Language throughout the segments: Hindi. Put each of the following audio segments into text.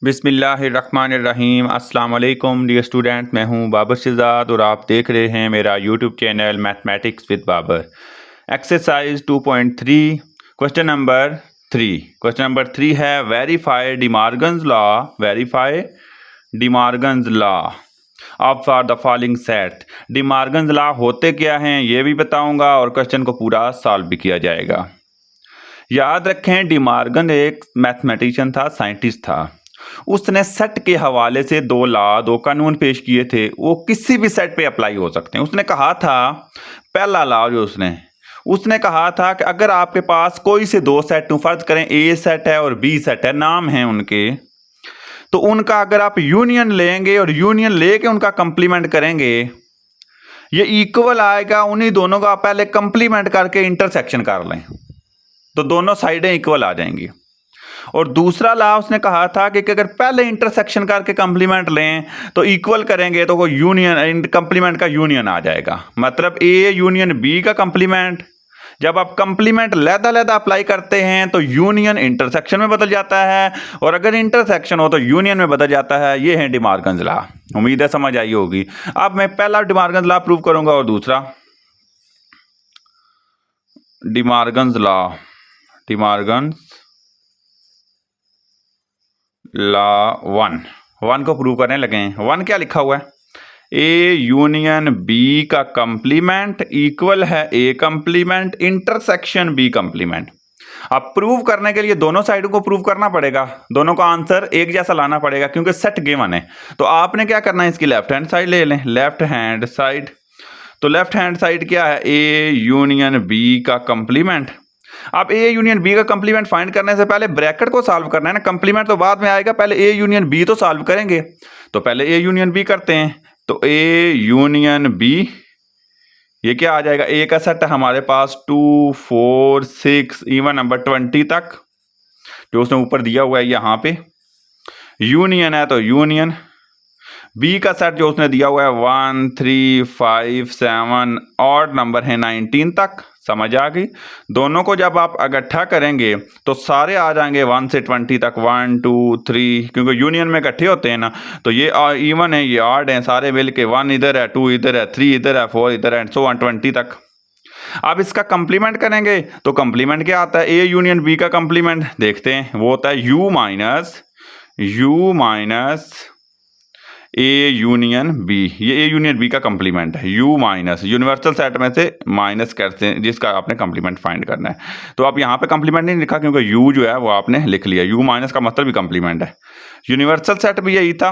बिस्मिल्लाहिर्रहमानिर्रहीम। अस्सलाम वालेकुम डियर स्टूडेंट, मैं हूं बाबर शहजाद और आप देख रहे हैं मेरा YouTube channel mathematics with Babar. Exercise 2.3 question number 3। Question number 3 है verify De Morgan's law. Verify De Morgan's law of for the following set. De Morgan's law होते क्या हैं ये भी बताऊंगा और क्वेश्चन को पूरा सॉल्व भी किया जाएगा। याद रखें, डिमॉर्गन एक मैथमेटिशियन था, साइंटिस्ट था। उसने सेट के हवाले से दो कानून पेश किए थे। वो किसी भी सेट पे अप्लाई हो सकते हैं। उसने कहा था, पहला लॉ जो उसने कहा था कि अगर आपके पास कोई से दो सेट, फर्ज करें ए सेट है और बी सेट है, नाम है उनके, तो उनका अगर आप यूनियन लेंगे और यूनियन लेके उनका कंप्लीमेंट करेंगे, ये इक्वल आएगा। उन्हीं दोनों का पहले कंप्लीमेंट करके इंटरसेक्शन कर लें तो दोनों साइडें इक्वल आ जाएंगी। और दूसरा लॉ उसने कहा था कि अगर पहले इंटरसेक्शन करके कंप्लीमेंट लें तो इक्वल करेंगे तो वो यूनियन, कंप्लीमेंट का यूनियन आ जाएगा। मतलब ए यूनियन बी का कंप्लीमेंट, जब आप कंप्लीमेंट लहदा अप्लाई करते हैं तो यूनियन इंटरसेक्शन में बदल जाता है, और अगर इंटरसेक्शन हो तो यूनियन में बदल जाता है। ये है डिमॉर्गन्स लॉ। उम्मीद है समझ आई होगी। अब मैं पहला डिमॉर्गन्स लॉ प्रूव करूंगा और दूसरा De Morgan's law. De Morgan's law one को प्रूव करने लगे हैं। वन क्या लिखा हुआ है? ए यूनियन बी का कंप्लीमेंट इक्वल है A complement intersection B complement. अब प्रूव करने के लिए दोनों साइडों को प्रूव करना पड़ेगा, दोनों का आंसर एक जैसा लाना पड़ेगा क्योंकि सेट गिवन है। तो आपने क्या करना है, इसकी लेफ्ट हैंड साइड ले लें। लेफ्ट हैंड साइड, तो लेफ्ट हैंड साइड क्या है? ए यूनियन बी का कंप्लीमेंट। अब ए यूनियन बी का कंप्लीमेंट फाइंड करने से पहले ब्रैकेट को सॉल्व करना है ना, कंप्लीमेंट तो बाद में आएगा, पहले ए यूनियन बी तो सॉल्व करेंगे। तो पहले ए यूनियन बी करते हैं। तो ए यूनियन बी, ये क्या आ जाएगा? ए का सेट हमारे पास 2 4 6 इवन नंबर 20 तक, जो उसने ऊपर दिया हुआ है यहाँ पे। यूनियन है तो यूनियन बी का सेट जो उसने दिया हुआ है 1 3 5 7, ऑड नंबर है 19 तक। समझ आ गई? दोनों को जब आप इकट्ठा करेंगे तो सारे आ जाएंगे 1 से 20 तक, 1 2 3, क्योंकि यूनियन में इकट्ठे होते हैं ना। तो ये इवन है, ये ऑड है, सारे मिल के 1 इधर है, 2 इधर है, 3 इधर है, 4 इधर है, सो 20 तक। अब इसका कंप्लीमेंट करेंगे तो कंप्लीमेंट क्या आता है? ए यूनियन बी का कंप्लीमेंट देखते हैं, वो होता है U minus A union B. ये ए यूनियन बी का कंप्लीमेंट है। यू माइनस, यूनिवर्सल सेट में से माइनस करते हैं जिसका आपने कंप्लीमेंट फाइंड करना है। तो आप यहाँ पे कंप्लीमेंट नहीं लिखा क्योंकि यू जो है वो आपने लिख लिया। यू माइनस का मतलब भी कंप्लीमेंट है। यूनिवर्सल सेट भी यही था,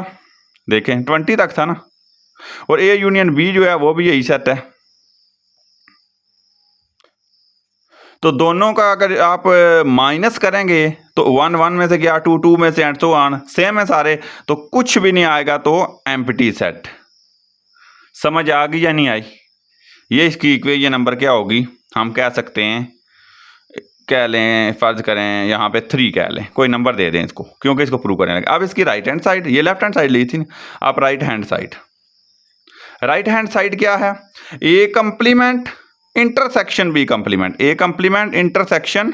देखें 20 तक था ना। और ए यूनियन बी जो है वो भी यही सेट है। तो दोनों का अगर आप माइनस करेंगे तो 1 1 में से गया, 2 2 में से, एंड सो ऑन, सेम है सारे, तो कुछ भी नहीं आएगा, तो एम्प्टी सेट। समझ आ गई या नहीं आई? ये इसकी इक्वेशन नंबर क्या होगी? हम कह सकते हैं, कह लें, फर्ज करें यहाँ पे 3 कह लें, कोई नंबर दे दें इसको क्योंकि इसको प्रूव करने लगे। अब इसकी राइट हैंड साइड, ये लेफ्ट हैंड साइड ली थी, आप राइट हैंड साइड क्या है? A complement intersection B complement. A complement intersection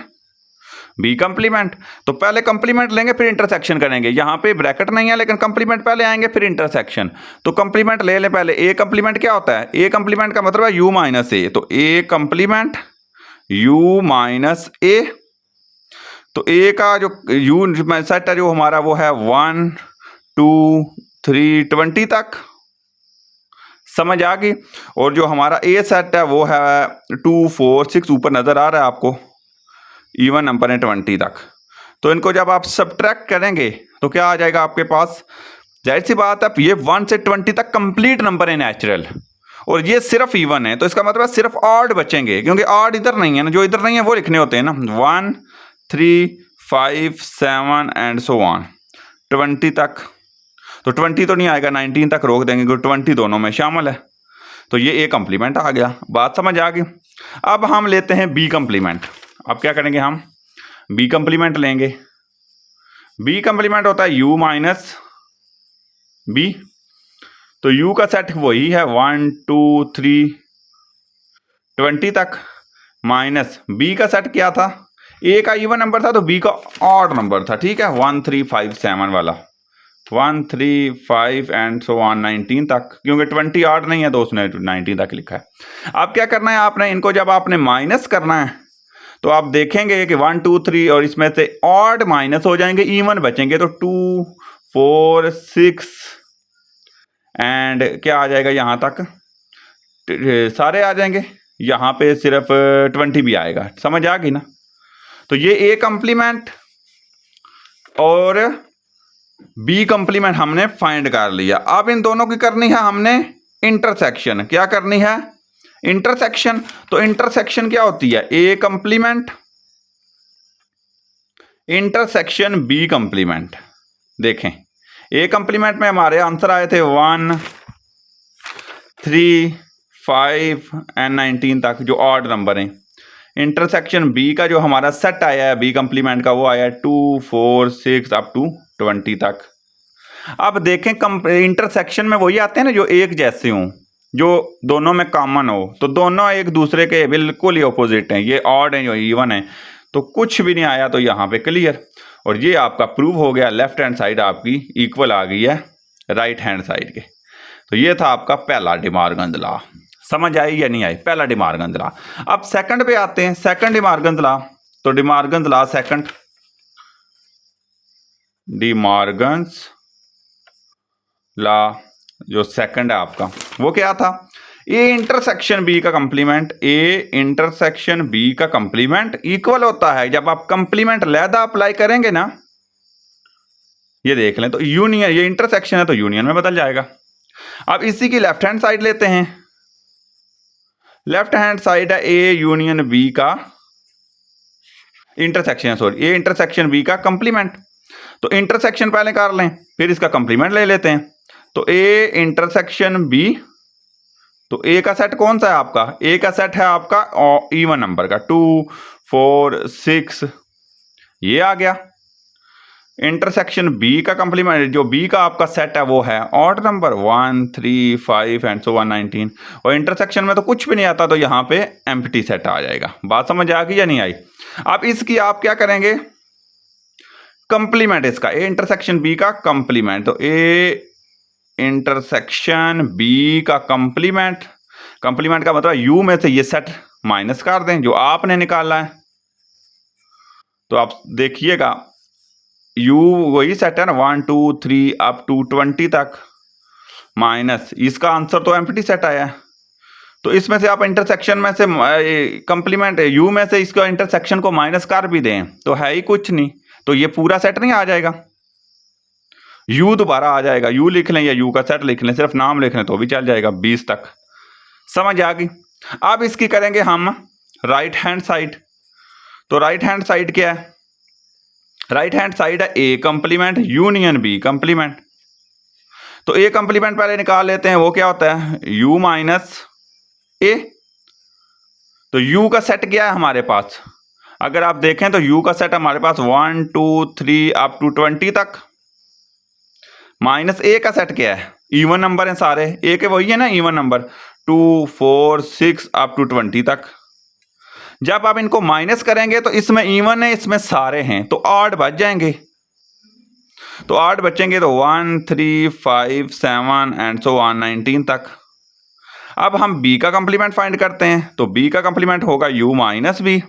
B complement. तो पहले कंप्लीमेंट लेंगे फिर इंटरसेक्शन करेंगे। यहाँ पे ब्रैकेट नहीं है लेकिन कंप्लीमेंट पहले आएंगे फिर इंटरसेक्शन। तो कंप्लीमेंट ले लें पहले। ए कंप्लीमेंट क्या होता है? ए कंप्लीमेंट का मतलब है यू माइनस ए। तो ए कंप्लीमेंट यू माइनस ए। तो ए का जो यू सेट है जो हमारा वो है 1 2 3 20 तक। समझ आ गई? और जो हमारा ए सेट है वो है 2 4 6, ऊपर नजर आ रहा है आपको, इवन नंबर है 20 तक। तो इनको जब आप सब्ट्रैक्ट करेंगे तो क्या आ जाएगा आपके पास? जाहिर सी बात है, ये 1 से 20 तक कंप्लीट नंबर है नेचुरल, और ये सिर्फ इवन है, तो इसका मतलब सिर्फ ऑड बचेंगे क्योंकि ऑड इधर नहीं है ना, जो इधर नहीं है वो लिखने होते हैं ना। 1 3 5 7 एंड सो ऑन 20 तक। तो 20 तो नहीं आएगा, 19 तक रोक देंगे क्योंकि 20 दोनों में शामिल है। तो ये ए कंप्लीमेंट आ गया। बात समझ आ गई? अब हम लेते हैं बी कंप्लीमेंट। अब क्या करेंगे? हम बी कंप्लीमेंट लेंगे। बी कंप्लीमेंट होता है यू माइनस बी। तो यू का सेट वही है 1 2 3 20 तक, माइनस बी का सेट क्या था? ए का इवन नंबर था तो बी का ऑड नंबर था, ठीक है, 1 3 5 7 वाला। 1 3 5 एंड सो ऑन 19 तक, क्योंकि 20 ऑड नहीं है तो उसने 19 तक लिखा है। अब क्या करना है आपने, इनको जब आपने माइनस करना है तो आप देखेंगे कि 1 2 3 और इसमें से ऑड माइनस हो जाएंगे, इवन बचेंगे, तो 2 4 6 एंड क्या आ जाएगा यहाँ तक, सारे आ जाएंगे, यहाँ पे सिर्फ 20 भी आएगा। समझ आ गई ना। तो ये ए कंप्लीमेंट और बी कंप्लीमेंट हमने फाइंड कर लिया। अब इन दोनों की करनी है हमने इंटरसेक्शन। क्या करनी है? इंटरसेक्शन। तो इंटरसेक्शन क्या होती है? A complement intersection B complement. देखें ए कंप्लीमेंट में हमारे आंसर आए थे 1 3 5 एंड 19 तक, जो ऑड नंबर हैं। इंटरसेक्शन बी का जो हमारा सेट आया है बी कंप्लीमेंट का, वो आया है 2 4 6 अप टू 20 तक। अब देखें इंटरसेक्शन में वही आते हैं ना जो एक जैसे हों, जो दोनों में कॉमन हो। तो दोनों एक दूसरे के बिल्कुल ही अपोजिट हैं, ये ऑड हैं, जो इवन है, तो कुछ भी नहीं आया, तो यहाँ पे क्लियर। और ये आपका प्रूव हो गया, लेफ्ट हैंड साइड आपकी इक्वल आ गई है राइट हैंड साइड के। तो ये था आपका पहला डिमॉर्गन्स लॉ। समझ आई या नहीं आई? पहला डिमॉर्गन्स लॉ। अब सेकंड पे आते हैं, सेकंड डिमॉर्गन्स लॉ। तो De Morgan's law second, De Morgan's law जो सेकंड है आपका, वो क्या था? ए इंटरसेक्शन बी का कंप्लीमेंट, ए इंटरसेक्शन बी का कंप्लीमेंट इक्वल होता है, जब आप कंप्लीमेंट लैदा अप्लाई करेंगे ना, ये देख लें, तो यूनियन, ये इंटरसेक्शन है तो यूनियन में बदल जाएगा। अब इसी की लेफ्ट हैंड साइड लेते हैं। लेफ्ट हैंड साइड है ए यूनियन बी का intersection, sorry A intersection B का कंप्लीमेंट। तो इंटरसेक्शन पहले कर लें, फिर इसका कंप्लीमेंट ले लेते हैं। तो ए इंटरसेक्शन बी, तो ए का सेट कौन सा है आपका? ए का सेट है आपका इवन नंबर का, 2 4 6, ये आ गया। इंटरसेक्शन बी का कंप्लीमेंट, जो बी का आपका सेट है वो है ऑड नंबर, 1 3 5 एंड सो 19। और इंटरसेक्शन में तो कुछ भी नहीं आता, तो यहाँ पे एम्प्टी सेट आ जाएगा। बात समझ आ गई या नहीं आई? अब इसकी आप क्या करेंगे? कंप्लीमेंट इसका, ए इंटरसेक्शन बी का कंप्लीमेंट। तो ए इंटरसेक्शन बी का कंप्लीमेंट, कंप्लीमेंट का मतलब यू में से ये सेट माइनस कर दें जो आपने निकाला है। तो आप देखिएगा यू वही सेट है ना, 1 2 3 अप टू 20 तक, माइनस इसका आंसर तो एम्प्टी सेट आया है। तो इसमें से आप इंटरसेक्शन में से कंप्लीमेंट यू में से इसका इंटरसेक्शन को माइनस कर भी दें तो है ही कुछ नहीं, तो ये पूरा सेट नहीं आ जाएगा, यू दोबारा आ जाएगा। यू लिख लें या यू का सेट लिख लें, सिर्फ नाम लिख लें तो भी चल जाएगा 20 तक। समझ आ गई? अब इसकी करेंगे हम राइट हैंड साइड। तो राइट हैंड साइड क्या है? राइट हैंड साइड है A complement union B complement. तो ए कंप्लीमेंट पहले निकाल लेते हैं, वो क्या होता है? यू माइनस ए। तो यू का सेट क्या है हमारे पास? अगर आप देखें तो यू का सेट हमारे पास 1 2 3 अप टू 20 तक, माइनस ए का सेट क्या है? इवन नंबर है सारे, ए के वही है ना इवन नंबर, 2 4 6 अप टू 20 तक। जब आप इनको माइनस करेंगे तो इसमें इवन है, इसमें सारे हैं, तो ऑड बच जाएंगे। तो ऑड बचेंगे तो 1 3 5 7 एंड सो ऑन 19 तक। अब हम बी का कंप्लीमेंट फाइंड करते हैं। तो बी का कंप्लीमेंट होगा यू माइनस बी।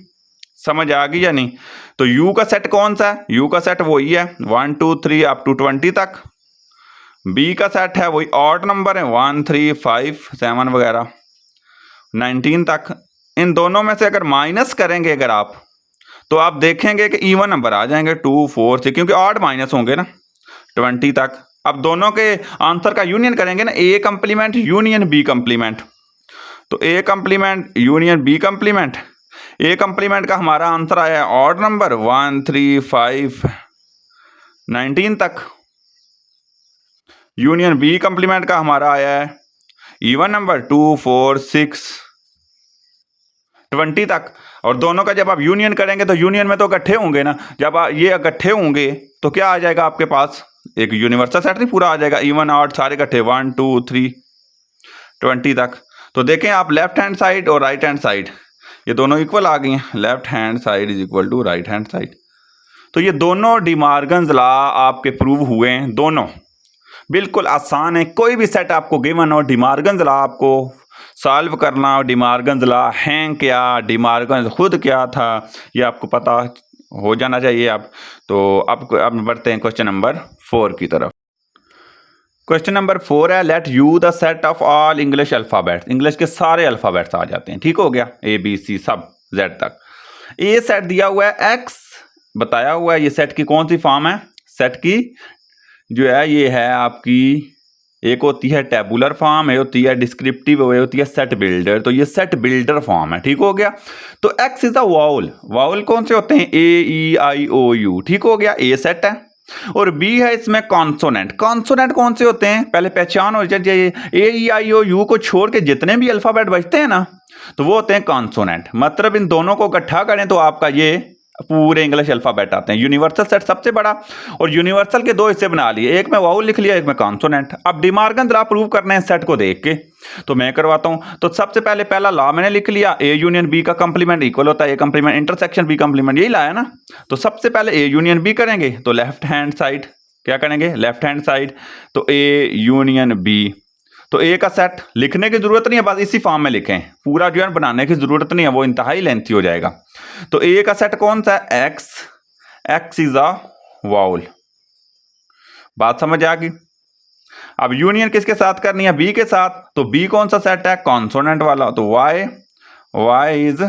समझ आ गई या नहीं? तो यू का सेट कौन सा है? यू का सेट वही है 1 2 3 अप टू 20 तक। बी का सेट है वही ऑड नंबर है 1 3 5 7 वगैरह 19 तक। इन दोनों में से अगर माइनस करेंगे अगर आप, तो आप देखेंगे कि इवन नंबर आ जाएंगे 2 4 6, क्योंकि ऑड माइनस होंगे ना 20 तक। अब दोनों के आंसर का यूनियन करेंगे ना, ए कंप्लीमेंट यूनियन बी कंप्लीमेंट। तो ए कंप्लीमेंट यूनियन बी कंप्लीमेंट, ए कंप्लीमेंट का हमारा आंसर आया है ऑड नंबर 1 3 5 19 तक। यूनियन बी कंप्लीमेंट का हमारा आया है इवन नंबर 2 4 6 20 तक। और दोनों का जब आप यूनियन करेंगे तो यूनियन में तो इकट्ठे होंगे ना, जब ये इकट्ठे होंगे तो क्या आ जाएगा आपके पास? एक यूनिवर्सल सेट नहीं पूरा आ जाएगा, इवन ऑड सारे इकट्ठे 1 2 3 20 तक। तो देखें आप लेफ्ट हैंड साइड और राइट हैंड साइड ये दोनों इक्वल आ गई हैं, left hand side is equal to right hand side. तो ये दोनों डिमॉर्गन्स लॉ आपके प्रूव हुए हैं दोनों। बिल्कुल आसान है, कोई भी सेट आपको गिवन हो, डिमॉर्गन्स लॉ आपको सॉल्व करना हो, डिमॉर्गन्स लॉ हैं क्या, डिमॉर्गन्स खुद क्या था, ये आपको पता हो जाना चाहिए आप। तो अब बढ़ते हैं क्वेश्चन नंबर 4 की तरफ। क्वेश्चन नंबर 4 है, let you the set of all English alphabets. English के सारे अल्फ़ाबेट्स आ जाते हैं, ठीक हो गया, ए बी सी सब जेड तक। ए सेट दिया हुआ है, एक्स बताया हुआ है, ये सेट की कौन सी फॉर्म है, सेट की जो है ये है आपकी, एक होती है टेबुलर फॉर्म, एक होती है डिस्क्रिप्टिव, एक होती है सेट बिल्डर। तो ये सेट बिल्डर फॉर्म है, ठीक हो गया। तो x is a vowel, vowel कौन से होते हैं, ए ई आई ओ यू, ठीक हो गया, ए सेट है। और बी है इसमें कॉन्सोनेंट, कॉन्सोनेंट कौन से होते हैं पहले पहचान हो जाए, ए ई आई ओ यू को छोड़ के जितने भी अल्फाबेट बचते हैं ना, तो वो होते हैं कॉन्सोनेंट। मतलब इन दोनों को इकट्ठा करें तो आपका ये पूरे इंग्लिश अल्फाबेट आते हैं। यूनिवर्सल सेट सबसे बड़ा, और यूनिवर्सल के दो हिस्से बना लिए, एक में वाउल लिख लिया, एक में कॉन्सोनेंट। अब डिमॉर्गन लॉ प्रूव करना है सेट को देख के, तो मैं करवाता हूं। तो सबसे पहले पहला लॉ मैंने लिख लिया, ए यूनियन बी का कंप्लीमेंट इक्वल होता है A complement intersection B complement, यही लाया ना। तो सबसे पहले ए यूनियन बी करेंगे, तो लेफ्ट हैंड साइड क्या करेंगे, लेफ्ट हैंड साइड, तो ए यूनियन बी। तो ए का सेट लिखने की जरूरत नहीं है, बस इसी फॉर्म में लिखें, पूरा जो है बनाने की जरूरत नहीं है, वो इंतहाई लेंथी हो जाएगा। तो ए का सेट कौन सा है, x, x is a vowel, बात समझ आ गई। अब यूनियन किसके साथ करनी है, बी के साथ, तो बी कौन सा सेट है, कॉन्सोनेंट वाला, तो वाई, वाई इज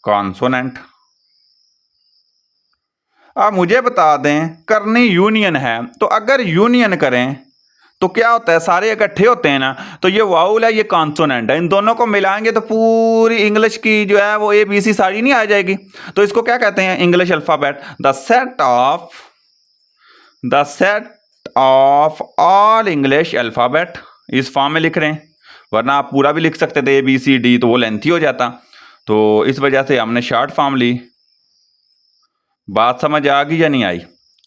कॉन्सोनेंट। अब मुझे बता दें, करनी यूनियन है, तो अगर यूनियन करें तो क्या होता है, सारे इकट्ठे होते हैं ना, तो ये वाउल है, ये कॉन्सोनेंट है, इन दोनों को मिलाएंगे तो पूरी इंग्लिश की जो है वो ए बी सी सारी नहीं आ जाएगी। तो इसको क्या कहते हैं, English alphabet, the set of all English alphabet, इस फॉर्म में लिख रहे हैं, वरना आप पूरा भी लिख सकते थे ए बी सी डी, तो वो लेंथी हो जाता, तो इस वजह से हमने शॉर्ट फॉर्म ली। बात समझ आ गई या नहीं आई,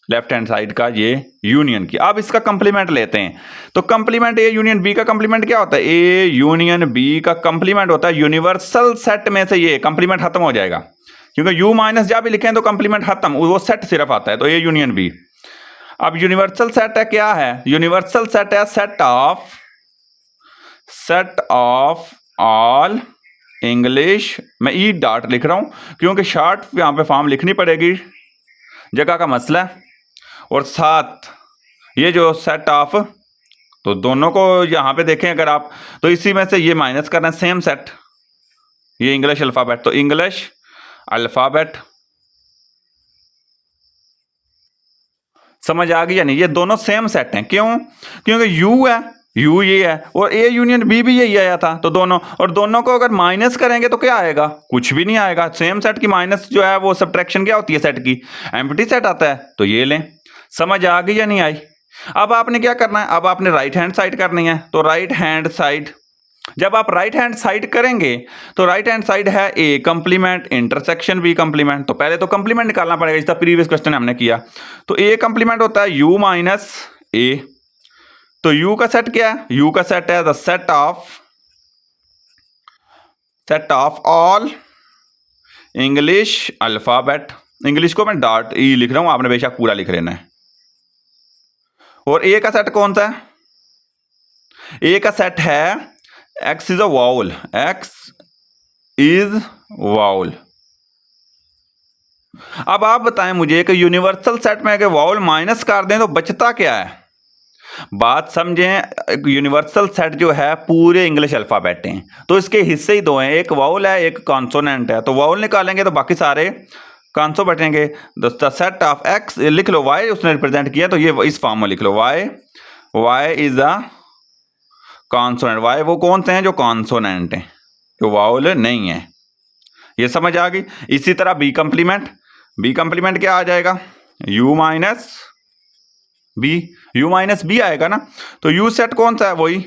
लेफ्ट हैंड साइड का ये यूनियन की। अब इसका कंप्लीमेंट लेते हैं, तो कंप्लीमेंट ए यूनियन बी का कंप्लीमेंट क्या होता है, ए यूनियन बी का कंप्लीमेंट होता है यूनिवर्सल सेट में से, ये कंप्लीमेंट खत्म हो जाएगा, क्योंकि यू माइनस जब भी लिखें तो कंप्लीमेंट खत्म, वो सेट सिर्फ आता है, तो ए यूनियन बी। अब यूनिवर्सल सेट है, क्या है यूनिवर्सल सेट है, सेट ऑफ ऑल इंग्लिश, मैं ई डॉट लिख रहा हूं क्योंकि शॉर्ट यहां पे फॉर्म लिखनी पड़ेगी, जगह का मसला है। और साथ ये जो सेट ऑफ, तो दोनों को यहां पे देखें अगर आप, तो इसी में से ये माइनस करना है, सेम सेट, ये इंग्लिश अल्फाबेट, तो इंग्लिश अल्फाबेट, समझ आ गई या नहीं, ये दोनों सेम सेट हैं, क्यों, क्योंकि यू है, यू ये है, और ए यूनियन बी भी यही आया था, तो दोनों, और दोनों को अगर माइनस करेंगे तो क्या आएगा, कुछ भी नहीं आएगा। सेम सेट की माइनस जो है वो सब्ट्रैक्शन क्या होती है, सेट की एम्प्टी सेट आता है, तो ये लें। समझ आ गई या नहीं आई। अब आपने क्या करना है, अब आपने राइट हैंड साइड करनी है, तो राइट हैंड साइड, जब आप राइट हैंड साइड करेंगे तो राइट हैंड साइड है A complement intersection B complement, तो पहले तो कंप्लीमेंट निकालना पड़ेगा, जिसका प्रीवियस क्वेश्चन हमने किया। तो ए कंप्लीमेंट होता है यू माइनस ए, तो यू का सेट क्या है, यू का सेट है the set of all English alphabet, English को मैं डॉट ई लिख रहा हूं, आपने बेशक पूरा लिख लेना है। और ए का सेट कौन सा है, ए का सेट है x is a vowel, x is vowel. अब आप बताएं मुझे कि यूनिवर्सल सेट में अगर वाउल माइनस कर दें तो बचता क्या है, बात समझें। यूनिवर्सल सेट जो है पूरे इंग्लिश अल्फाबेट हैं, तो इसके हिस्से ही दो हैं, एक वाउल है एक कॉन्सोनेंट है, तो वाउल निकालेंगे तो बाकी सारे कॉन्सो बचेंगे। द सेट ऑफ एक्स लिख लो, वाई उसने रिप्रेजेंट किया, तो ये इस फॉर्म में लिख लो, Y is a consonant, Y वो कौन से हैं जो कॉन्सोनेंट हैं, जो वाउल नहीं है, ये समझ आ गई। इसी तरह बी कंप्लीमेंट क्या आ जाएगा, यू माइनस बी आएगा ना, तो यू सेट कौन सा है, वही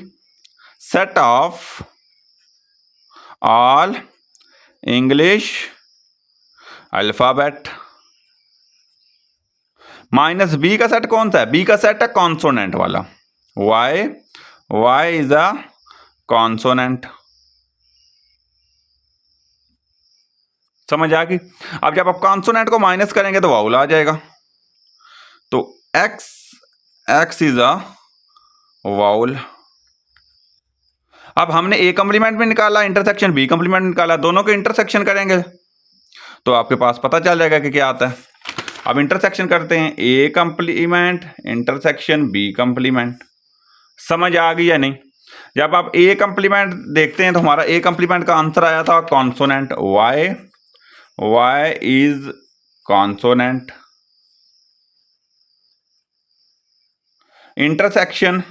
set of all English alphabet, minus B का सेट कौन सा है, बी का सेट है कॉन्सोनेंट वाला, वाई इज अ कॉन्सोनेंट, समझ आ गई। अब जब आप कॉन्सोनेंट को माइनस करेंगे तो वाउल आ जाएगा, तो एक्स इज अ वाउल। अब हमने ए कंप्लीमेंट में निकाला, इंटरसेक्शन बी कंप्लीमेंट निकाला, दोनों के इंटरसेक्शन करेंगे तो आपके पास पता चल जाएगा कि क्या आता है। अब इंटरसेक्शन करते हैं, ए कंप्लीमेंट इंटरसेक्शन बी कंप्लीमेंट। समझ आ गई या नहीं? जब आप ए कंप्लीमेंट देखते हैं तो हमारा ए कंप्लीमेंट का आंसर आया था consonant Y, Y is consonant. Intersection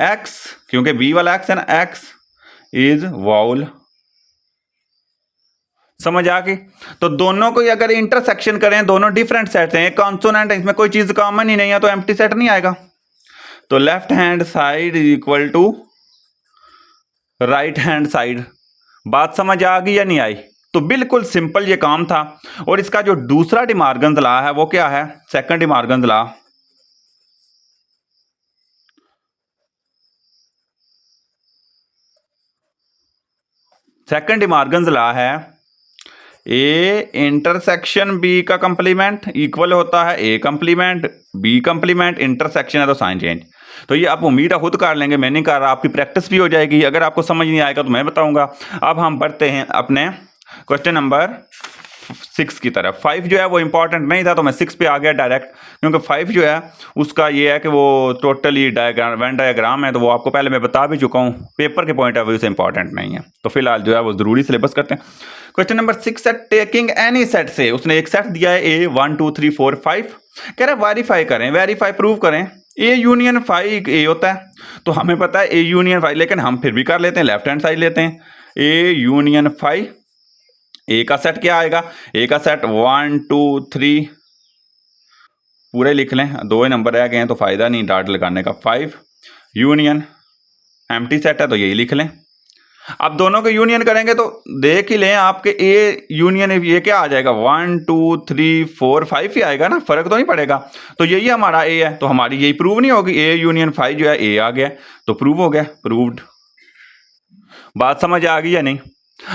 X, क्योंकि बी वाला एक्स है ना, एक्स इज वाउल। समझ आ गई? तो दोनों को अगर इंटरसेक्शन करें, दोनों डिफरेंट सेट हैं, कॉन्सोनेंट है, इसमें कोई चीज कॉमन ही नहीं है, तो एम्प्टी सेट नहीं आएगा। तो left hand side is equal to right hand side. बात समझ आ गई या नहीं आई? तो बिल्कुल सिंपल ये काम था। और इसका जो दूसरा डिमार्गन्स लॉ है वो क्या है? Second De Morgan's law. Second De Morgan's law है ए इंटरसेक्शन बी का कंप्लीमेंट इक्वल होता है A complement, B complement intersection है तो साइन चेंज। तो ये आप उम्मीद है खुद कर लेंगे, मैं नहीं कर रहा, आपकी प्रैक्टिस भी हो जाएगी। अगर आपको समझ नहीं आएगा तो मैं बताऊंगा। अब हम बढ़ते हैं अपने क्वेश्चन नंबर 6 की तरफ। 5 जो है वो इंपॉर्टेंट नहीं था तो मैं 6 पे आ गया डायरेक्ट, क्योंकि 5 जो है उसका ये है कि वो टोटली डायग्राम, वेन डायग्राम है, तो वो आपको पहले मैं बता भी चुका हूँ, पेपर के पॉइंट ऑफ व्यू से इंपॉर्टेंट नहीं है। तो फिलहाल जो है वो जरूरी सिलेबस करते हैं। क्वेश्चन नंबर 6 है, टेकिंग एनी सेट से, उसने एक सेट दिया है ए 1 2 3 4 5, कह रहा है वेरीफाई करें, वेरीफाई प्रूव करें ए यूनियन 5 ए होता है। तो हमें पता है ए यूनियन 5, लेकिन हम फिर भी कर लेते हैं, लेफ्ट हैंड साइड लेते हैं। ए यूनियन 5, ए का सेट क्या आएगा? ए का सेट 1 2 3 पूरे लिख लें, 2 ही नंबर रह गए हैं तो फायदा नहीं डॉट लगाने का। 5 यूनियन एम्प्टी सेट है तो यही लिख लें। अब दोनों के यूनियन करेंगे तो देख ही लें, आपके ए यूनियन ये क्या आ जाएगा? 1 2 3 4 5 ही आएगा ना, फर्क तो नहीं पड़ेगा। तो यही हमारा ए है, तो हमारी यही प्रूव नहीं होगी। ए यूनियन 5 जो है ए आ गया, तो प्रूव हो गया, प्रूव्ड। बात समझ आ गई या नहीं?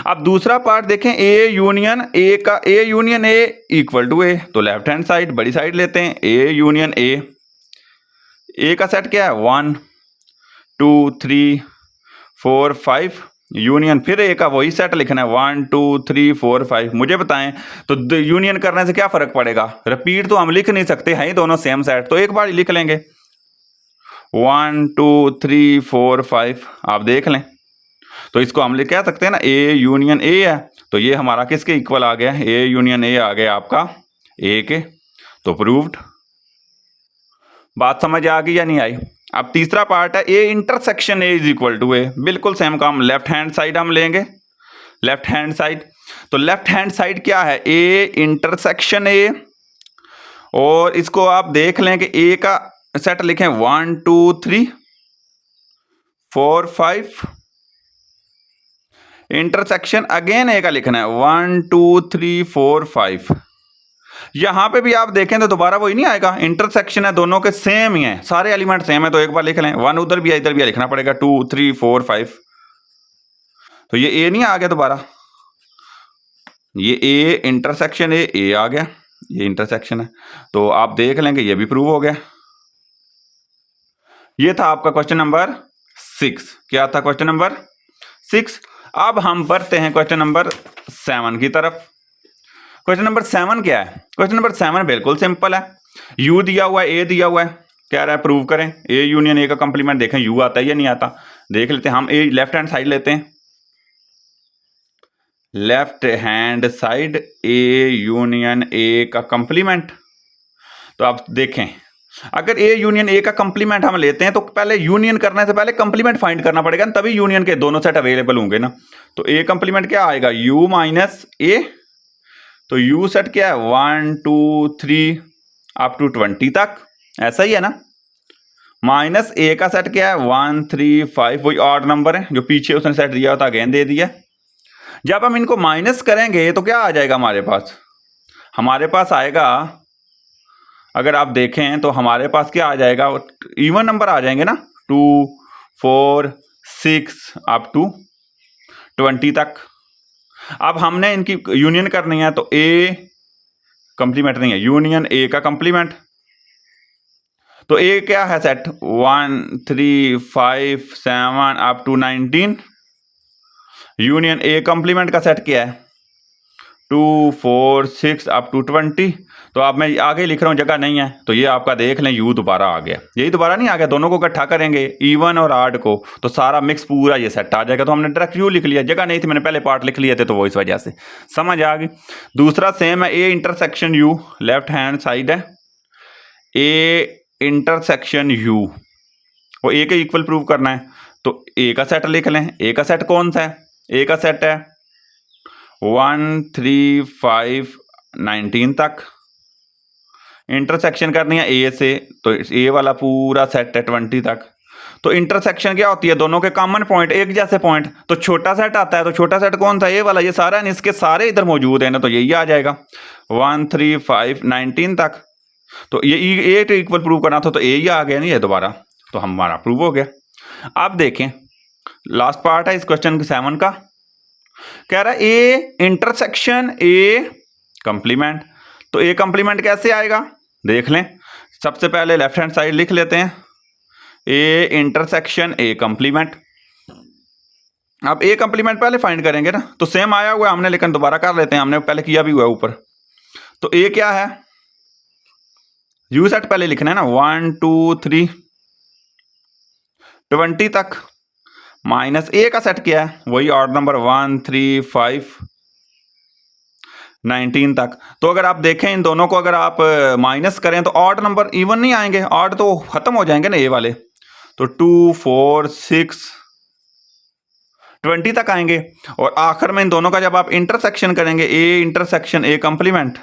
अब दूसरा पार्ट देखें, ए यूनियन ए का, A union A equal to A, तो लेफ्ट हैंड साइड बड़ी साइड लेते हैं। ए यूनियन ए का सेट क्या है? 1 2 3 4 5 यूनियन, फिर ए का वही सेट लिखना है 1 2 3 4 5। मुझे बताएं तो यूनियन करने से क्या फर्क पड़ेगा? रिपीट तो हम लिख नहीं सकते हैं, दोनों सेम सेट, तो एक बार लिख लेंगे 1 2 3 4 5। आप देख लें तो इसको हम कह सकते हैं ना ए यूनियन ए है, तो ये हमारा किसके इक्वल आ गया? ए यूनियन ए आ गया आपका ए के, तो प्रूव्ड। बात समझ आ गई या नहीं आई? अब तीसरा पार्ट है A intersection A is equal to A, बिल्कुल सेम काम, लेफ्ट हैंड साइड हम लेंगे, लेफ्ट हैंड साइड। तो लेफ्ट हैंड साइड क्या है? ए इंटरसेक्शन ए, और इसको आप देख लें कि ए का सेट लिखें 1 2 3 4 5, इंटरसेक्शन अगेन ए का लिखना है 1 2 3 4 5। यहां पे भी आप देखें तो दोबारा वही नहीं आएगा, इंटरसेक्शन है, दोनों के सेम ही है, सारे एलिमेंट सेम है, तो एक बार लिख लें 1 उधर भी है इधर भी है, लिखना पड़ेगा 2 3 4 5। तो ये ए नहीं आ गया दोबारा, ये ए इंटरसेक्शन ए आ गया, ये इंटरसेक्शन है, तो आप देख लेंगे ये भी प्रूव हो गया। ये था आपका क्वेश्चन नंबर 6। क्या था क्वेश्चन नंबर 6? अब हम बढ़ते हैं क्वेश्चन नंबर 7 की तरफ। क्वेश्चन नंबर 7 क्या है? क्वेश्चन नंबर 7 बिल्कुल सिंपल है, यू दिया हुआ है, ए दिया हुआ है, कह रहा है प्रूव करें ए यूनियन ए का कंप्लीमेंट। देखें यू आता है या नहीं आता, देख लेते हैं। हम ए लेफ्ट हैंड साइड लेते हैं, left hand side A union A का कंप्लीमेंट। तो आप देखें, अगर ए यूनियन ए का कंप्लीमेंट हम लेते हैं तो पहले यूनियन करने से पहले कंप्लीमेंट फाइंड करना पड़ेगा, तभी यूनियन के दोनों सेट अवेलेबल होंगे ना। तो ए कंप्लीमेंट क्या आएगा? यू माइनस ए, तो यू सेट क्या है? 1 2 3 अप टू 20 तक, ऐसा ही है ना। माइनस ए का सेट क्या है? 1 3 5, वही ऑड नंबर है जो पीछे उसने सेट दिया होता, अगेन दे दिया। जब हम इनको माइनस करेंगे तो क्या आ जाएगा हमारे पास? हमारे पास आएगा, अगर आप देखें तो हमारे पास क्या आ जाएगा? इवन नंबर आ जाएंगे ना, 2 4 6 अप टू 20 तक। अब हमने इनकी यूनियन करनी है, तो ए कंप्लीमेंट नहीं है, यूनियन ए का कंप्लीमेंट, तो ए क्या है set 1 3 5 7 up to 19 union A complement का सेट क्या है 2 4 6 अप टू 20। तो अब मैं आगे लिख रहा हूँ, जगह नहीं है तो ये आपका देख लें, यू दोबारा आ गया, यही दोबारा नहीं आ गया, दोनों को इकट्ठा करेंगे इवन और आड को तो सारा मिक्स पूरा ये सेट आ जाएगा। तो हमने डायरेक्ट यू लिख लिया, जगह नहीं थी, मैंने पहले पार्ट लिख लिए थे तो वो इस वजह से समझ आ गई। दूसरा सेम है A intersection you, left hand side है ए इंटरसेक्शन यू, वो ए के इक्वल प्रूव करना है तो ए का सेट लिख लें। ए का सेट कौन सा है, ए का सेट है 1 3 5 19 तक, इंटरसेक्शन करनी है ए से तो ए वाला पूरा सेट है 20 तक। तो इंटरसेक्शन क्या होती है, दोनों के कॉमन पॉइंट एक जैसे पॉइंट, तो छोटा सेट आता है, तो छोटा सेट कौन सा, ए वाला, ये सारा है, इसके सारे इधर मौजूद है ना, तो यही आ जाएगा 1 3 5 19 तक। तो ये ए तो इक्वल प्रूव करना था तो ए ही आ गया नहीं, ये दोबारा तो हमारा प्रूव हो गया। अब देखें लास्ट पार्ट है इस क्वेश्चन 7 का, कह रहा है ए इंटरसेक्शन ए कंप्लीमेंट। तो ए कंप्लीमेंट कैसे आएगा देख लें, सबसे पहले लेफ्ट हैंड साइड लिख लेते हैं ए इंटरसेक्शन ए कंप्लीमेंट। अब ए कंप्लीमेंट पहले फाइंड करेंगे ना, तो सेम आया हुआ है हमने, लेकिन दोबारा कर लेते हैं, हमने पहले किया भी हुआ है ऊपर। तो ए क्या है, यू सेट पहले लिखना है ना 1 2 3 20 तक, माइनस ए का सेट क्या है, वही ऑड नंबर 1 3 5 19 तक। तो अगर आप देखें इन दोनों को अगर आप माइनस करें तो ऑड नंबर इवन नहीं आएंगे, ऑड तो खत्म हो जाएंगे ना ए वाले, तो 2 4 6 20 तक आएंगे। और आखिर में इन दोनों का जब आप इंटरसेक्शन करेंगे ए इंटरसेक्शन ए कंप्लीमेंट,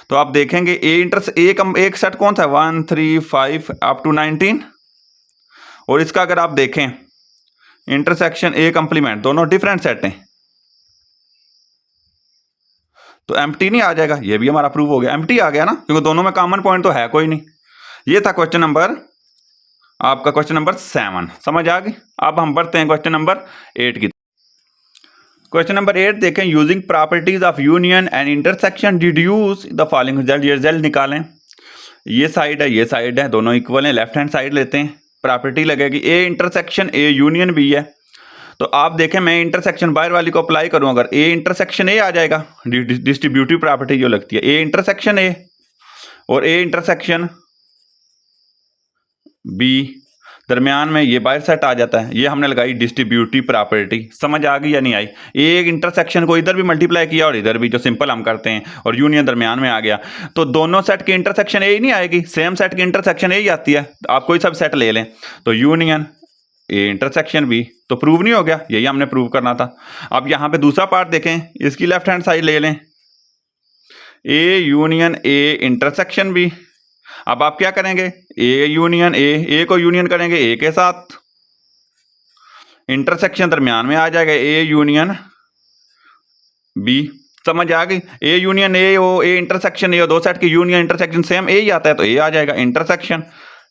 तो आप देखेंगे एक सेट कौन सा 1 3 5 अप टू 19, और इसका अगर आप देखें इंटरसेक्शन ए कंप्लीमेंट, दोनों डिफरेंट सेट हैं, तो एम्प्टी नहीं आ जाएगा, ये भी हमारा प्रूव हो गया, एम्प्टी आ गया ना, क्योंकि दोनों में कॉमन पॉइंट तो है कोई नहीं। ये था क्वेश्चन नंबर आपका, क्वेश्चन नंबर 7 समझ आ गई। अब हम बढ़ते हैं क्वेश्चन नंबर 8 की। क्वेश्चन नंबर 8 देखें, using properties of union and intersection deduce the following result. ये रिजल्ट निकालें, ये साइड है ये साइड है, दोनों इक्वल हैं, लेफ्ट हैंड साइड लेते हैं, प्रॉपर्टी लगेगी A intersection A union B है। तो आप देखें मैं इंटरसेक्शन बाहर वाली को अप्लाई करूं, अगर ए इंटरसेक्शन ए आ जाएगा, डिस्ट्रीब्यूटिव प्रॉपर्टी जो लगती है ए इंटरसेक्शन ए, और ए इंटरसेक्शन बी दरमियान में ये बाहर सेट आ जाता है, ये हमने लगाई डिस्ट्रीब्यूटिव प्रॉपर्टी। समझ आ गई या नहीं आई, एक इंटरसेक्शन को इधर भी मल्टीप्लाई किया और इधर भी, जो सिंपल हम करते हैं, और यूनियन दरमियान में आ गया, तो दोनों सेट की इंटरसेक्शन ए ही नहीं आएगी, सेम सेट की इंटरसेक्शन ए ही आती है। आप कोई सब सेट ले लें, तो यूनियन ए इंटरसेक्शन बी, तो प्रूव नहीं हो गया, यही हमने प्रूव करना था। अब यहाँ पे दूसरा पार्ट देखें, इसकी लेफ्ट हैंड साइड ले लें A union A intersection B. अब आप क्या करेंगे, ए यूनियन ए को यूनियन करेंगे ए के साथ, इंटरसेक्शन दरमियान में आ जाएगा ए यूनियन बी। समझ आ गई, ए यूनियन ए हो ए इंटरसेक्शन ए हो, दो सेट की यूनियन इंटरसेक्शन सेम ए ही आता है, तो ए आ जाएगा इंटरसेक्शन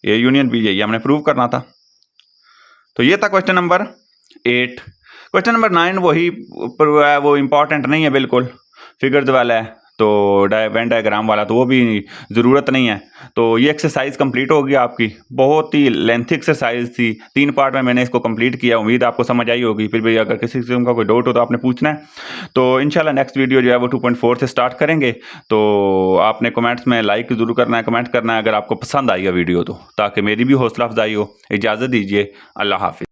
ए यूनियन बी, यही हमने प्रूव करना था। तो ये था क्वेश्चन नंबर 8। क्वेश्चन नंबर 9 वही वो इंपॉर्टेंट नहीं है बिल्कुल, फिगर्स वाला है, तो वेन डायग्राम वाला, तो वो भी ज़रूरत नहीं है। तो ये एक्सरसाइज कंप्लीट होगी आपकी, बहुत ही लेंथी एक्सरसाइज थी, 3 पार्ट में मैंने इसको कंप्लीट किया, उम्मीद आपको समझ आई होगी। फिर भी अगर किसी किस्म का कोई डाउट हो तो आपने पूछना है। तो इंशाल्लाह नेक्स्ट वीडियो जो है वो 2.4 से स्टार्ट करेंगे। तो आपने कमेंट्स में लाइक ज़रूर करना है, कमेंट करना है अगर आपको पसंद आई है वीडियो तो, ताकि मेरी भी हौसला अफजाई हो। इजाज़त दीजिए, अल्लाह हाफिज़।